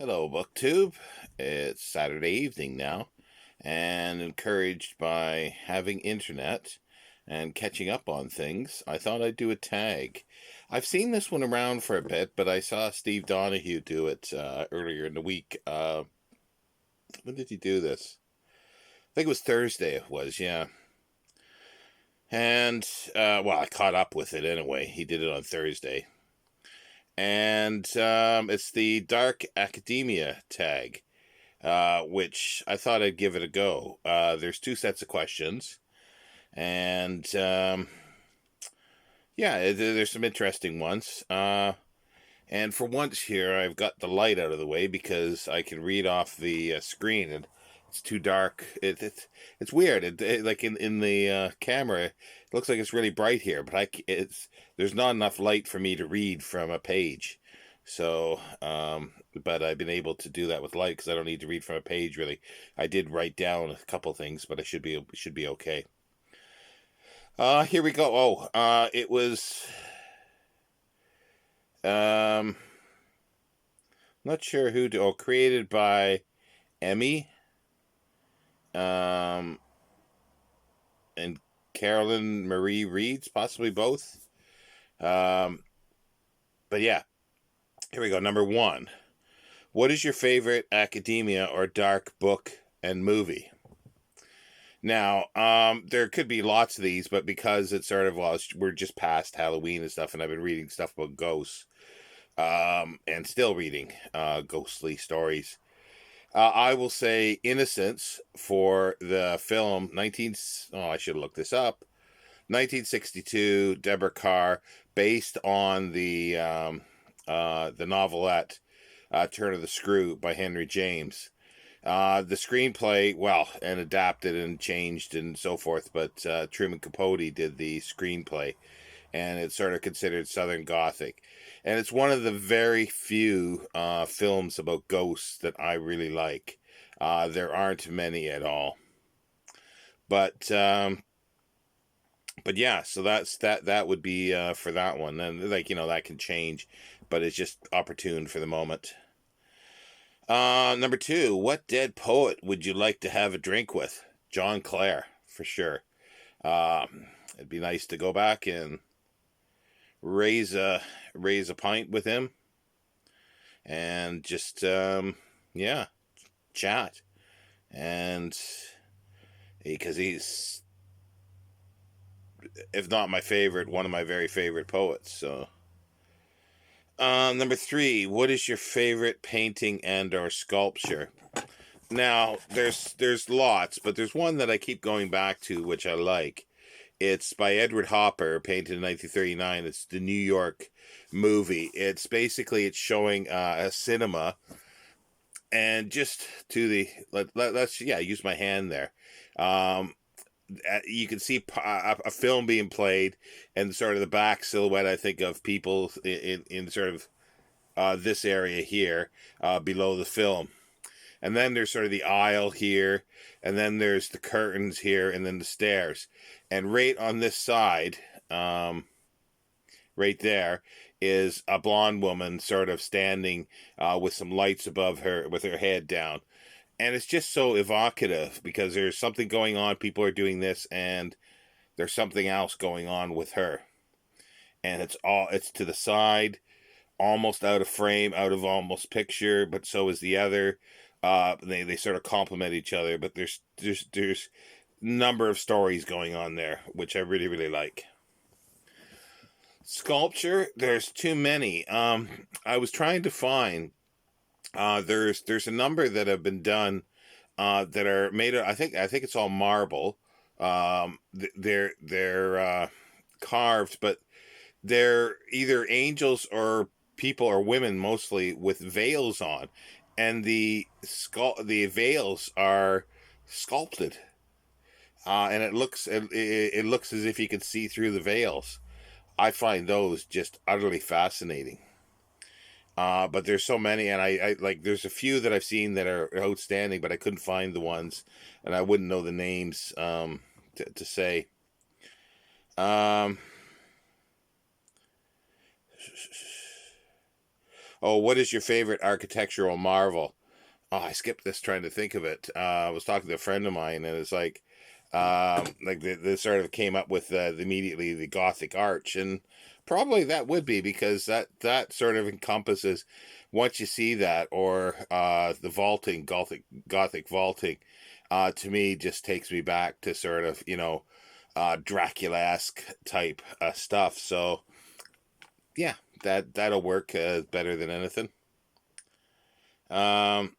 Hello, BookTube. It's Saturday evening now, and encouraged by having internet and catching up on things, I thought I'd do a tag. I've seen this one around for a bit, but I saw Steve Donahue do it earlier in the week. When did he do this? I think it was Thursday, it was, yeah. And, well, I caught up with it anyway. He did it on Thursday. And it's the Dark Academia tag. Which I thought I'd give it a go. There's two sets of questions, and yeah, there's some interesting ones. And for once here, I've got the light out of the way because I can read off the screen, and it's too dark. It's weird. Like in the camera, it looks like it's really bright here, but there's not enough light for me to read from a page. So, but I've been able to do that with light because I don't need to read from a page really. I did write down a couple things, but I should be okay. Here we go. It was um not sure who to, created by Emmy um and Carolyn Marie Reeds, possibly both. Um but yeah, here we go. Number 1. What is your favorite academia or dark book and movie? Now, there could be lots of these, but because it's sort of, well, we're just past Halloween and stuff, and I've been reading stuff about ghosts, and still reading ghostly stories. I will say Innocence for the film 19. Oh, I should have looked this up. 1962, Deborah Carr, based on the novelette Turn of the Screw by Henry James. The screenplay, well, and adapted and changed and so forth, but Truman Capote did the screenplay, and it's sort of considered Southern Gothic. And it's one of the very few films about ghosts that I really like. There aren't many at all. But yeah, so that would be for that one. And like, that can change, but it's just opportune for the moment. Number 2, what dead poet would you like to have a drink with? John Clare, for sure. It'd be nice to go back and raise a raise a pint with him and just yeah, chat. And because he's, if not my favorite, one of my very favorite poets. So number 3, what is your favorite painting and or sculpture? Now, there's lots, but there's one that I keep going back to, which I like. It's by Edward Hopper, painted in 1939. It's the New York movie. It's showing a cinema, and just to the let's yeah, use my hand there. Um, you can see a film being played, and sort of the back silhouette, I think, of people in sort of this area here below the film. And then there's sort of the aisle here, and then there's the curtains here, and then the stairs. And right on this side, right there, is a blonde woman sort of standing with some lights above her, with her head down. And it's just so evocative because there's something going on. People are doing this, and there's something else going on with her. And it's to the side, almost out of frame, out of almost picture, but so is the other. They sort of complement each other, but there's number of stories going on there, which I really really like. Sculpture, there's too many. I was trying to find. There's a number that have been done that are made of. I think it's all marble. They're carved, but they're either angels or people or women mostly with veils on, and the veils are sculpted, and it looks as if you can see through the veils. I find those just utterly fascinating. But there's so many, and I like there's a few that I've seen that are outstanding, but I couldn't find the ones, and I wouldn't know the names to say. Um, Oh, what is your favorite architectural marvel? Oh, I skipped this trying to think of it. I was talking to a friend of mine, and it's like they sort of came up with immediately the Gothic arch, and probably that would be because that sort of encompasses once you see that, or the vaulting, Gothic vaulting, to me just takes me back to sort of Dracula-esque type stuff. So yeah, that'll work better than anything. Um,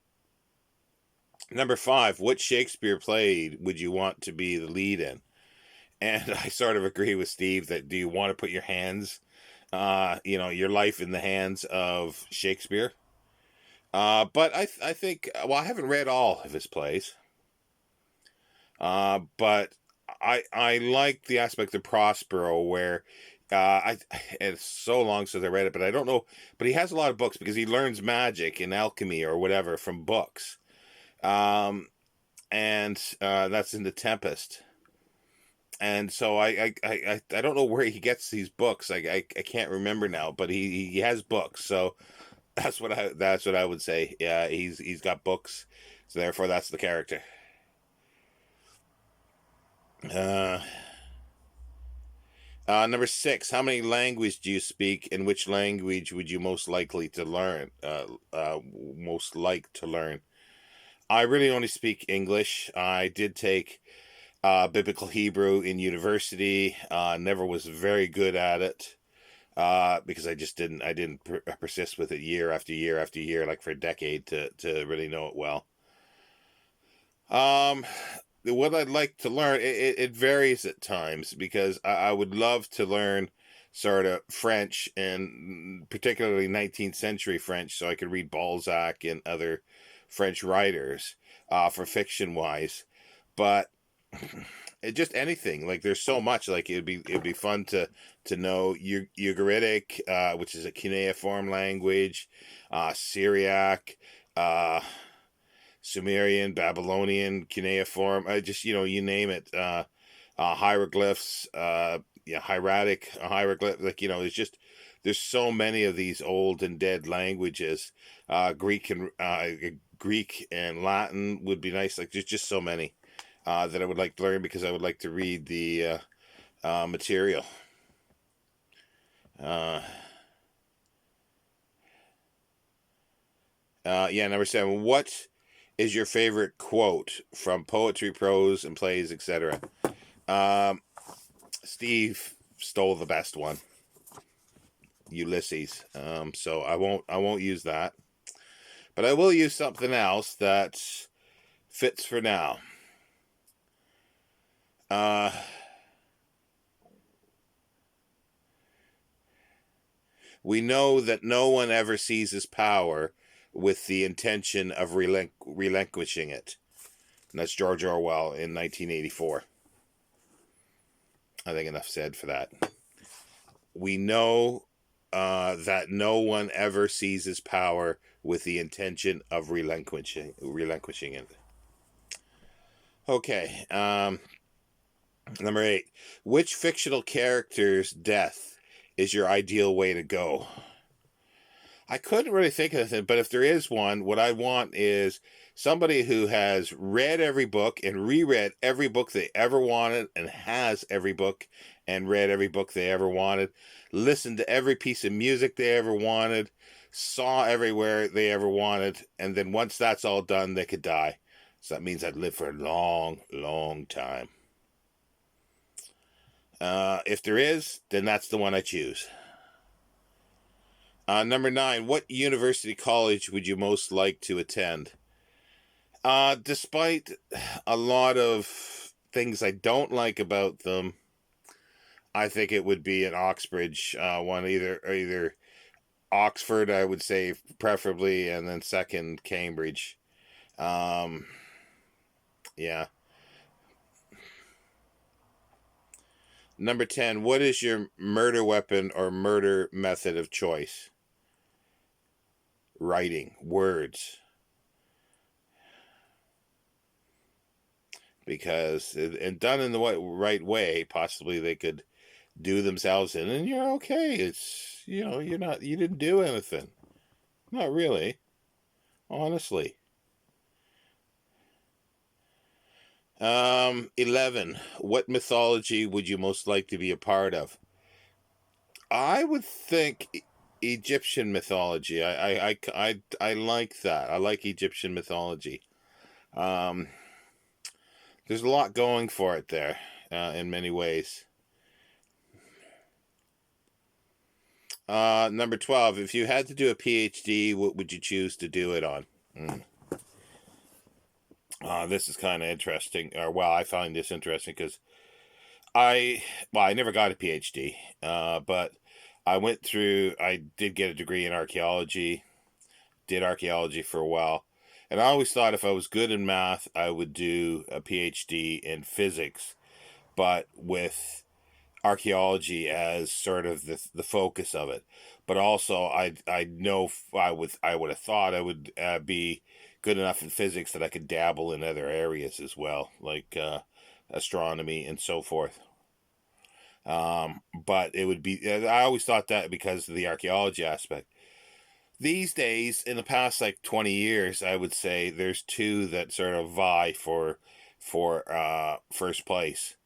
Number five, what Shakespeare play would you want to be the lead in? And I sort of agree with Steve that do you want to put your hands, your life in the hands of Shakespeare? But I think, well, I haven't read all of his plays, but I like the aspect of Prospero where it's so long since I read it, but I don't know. But he has a lot of books because he learns magic and alchemy or whatever from books. Um, and that's in the Tempest. And so I don't know where he gets these books. I can't remember now, but he has books. So that's what I would say. Yeah, he's got books. So therefore, that's the character. Uh, Number six, how many languages do you speak, and which language would you most likely to learn? Most like to learn. I really only speak English. I did take biblical Hebrew in university. Never was very good at it because I didn't persist with it year after year after year, like for a decade to really know it well. Um, what I'd like to learn, it varies at times because I would love to learn sort of French and particularly 19th century French so I could read Balzac and other French writers for fiction wise. But it just anything like there's so much like it'd be fun to know Ugaritic, which is a cuneiform language, Syriac, uh Sumerian, Babylonian, cuneiform, just you name it, hieroglyphs, yeah, hieratic, hieroglyph, like there's so many of these old and dead languages. Greek and Latin would be nice. Like there's just so many that I would like to learn because I would like to read the material. Uh, yeah, number seven. What is your favorite quote from poetry, prose, and plays, etc.? Um, Steve stole the best one, Ulysses. So I won't use that, but I will use something else that fits for now. Uh, we know that no one ever seizes power with the intention of relinquishing it. And that's George Orwell in 1984. I think enough said for that. We know that no one ever seizes power with the intention of relinquishing it. Okay. Number eight. Which fictional character's death is your ideal way to go? I couldn't really think of anything, but if there is one, what I want is somebody who has read every book and reread every book they ever wanted and has every book and read every book they ever wanted, listened to every piece of music they ever wanted, saw everywhere they ever wanted, and then once that's all done, they could die. So that means I'd live for a long, long time. If there is, then that's the one I choose. Number nine, what university college would you most like to attend? Despite a lot of things I don't like about them, I think it would be an Oxbridge one, either Oxford, I would say preferably, and then second Cambridge. Um, yeah. Number 10, what is your murder weapon or murder method of choice? Writing, words. Because, and done in the right way, possibly they could do themselves in, and you're okay. It's, you didn't do anything. Not really, honestly. 11. What mythology would you most like to be a part of? I would think Egyptian mythology. I like that. I like Egyptian mythology. Um, there's a lot going for it there, in many ways. Number 12. If you had to do a PhD, what would you choose to do it on? Mm. This is kind of interesting. Or, well, I find this interesting because I never got a PhD, but I did get a degree in archaeology, did archaeology for a while. And I always thought if I was good in math, I would do a PhD in physics, but with archaeology as sort of the focus of it. But also, I know I would have thought I would be good enough in physics that I could dabble in other areas as well, like astronomy and so forth. But it would be, I always thought that because of the archaeology aspect. These days, in the past like 20 years, I would say there's two that sort of vie for first place.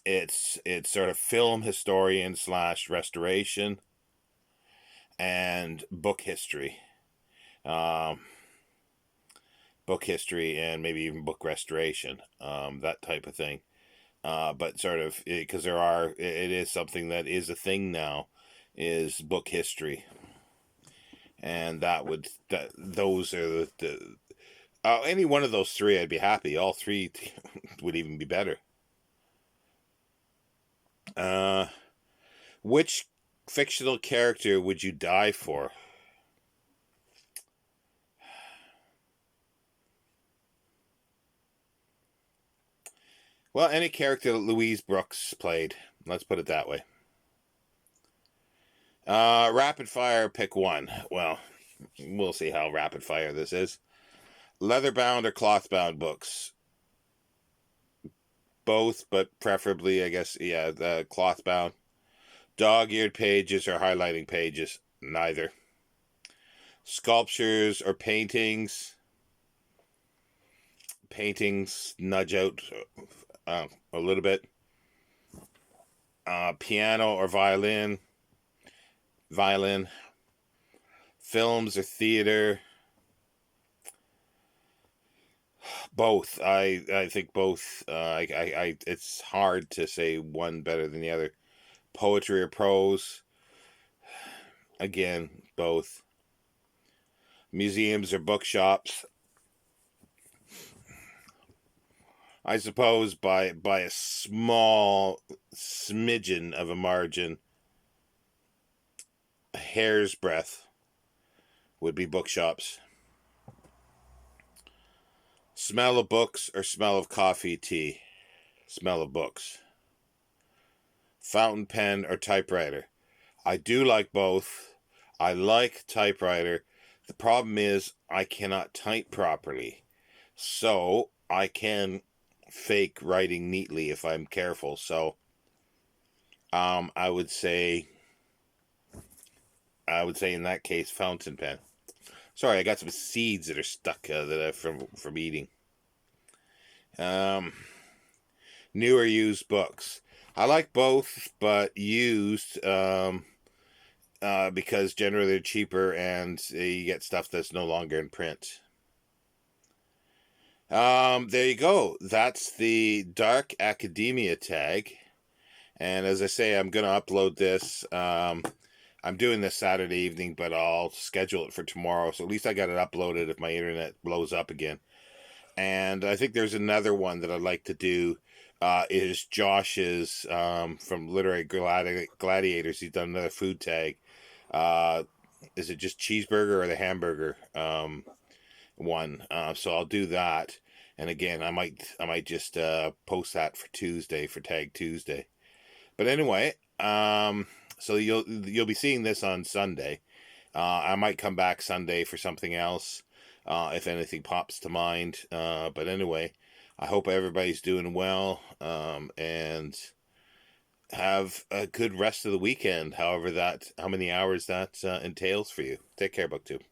It's sort of film historian slash restoration and um, book history and maybe even book restoration, that type of thing. But sort of because it is something that is a thing now, is book history, and those are the any one of those three I'd be happy. All three would even be better. Uh, which fictional character would you die for? Well, any character that Louise Brooks played. Let's put it that way. Rapid fire, pick one. Well, we'll see how rapid fire this is. Leather bound or cloth bound books? Both, but preferably, I guess, yeah, the cloth bound. Dog eared pages or highlighting pages? Neither. Sculptures or paintings? Paintings nudge out a little bit. Piano or violin? Violin. Films or theater? Both. I think both. It's hard to say one better than the other. Poetry or prose? Again, both. Museums or bookshops? I suppose by a small smidgen of a margin, a hair's breadth would be bookshops. Smell of books or smell of coffee, tea? Smell of books. Fountain pen or typewriter? I do like both. I like typewriter. The problem is I cannot type properly. So I can fake writing neatly if I'm careful. So I would say in that case fountain pen. Sorry, I got some seeds that are stuck that I from eating. Um, New or used books? I like both, but used because generally they're cheaper and you get stuff that's no longer in print. There you go. That's the Dark Academia tag. And as I say, I'm going to upload this. I'm doing this Saturday evening, but I'll schedule it for tomorrow. So at least I got it uploaded if my internet blows up again. And I think there's another one that I'd like to do. Is Josh's from Literary Gladiators. He's done another food tag. Uh, is it just cheeseburger or the hamburger one? So I'll do that. And again, I might just post that for Tuesday for Tag Tuesday. But anyway, so you'll be seeing this on Sunday. I might come back Sunday for something else, if anything pops to mind. But anyway, I hope everybody's doing well. And Have a good rest of the weekend, however how many hours that entails for you. Take care, BookTube.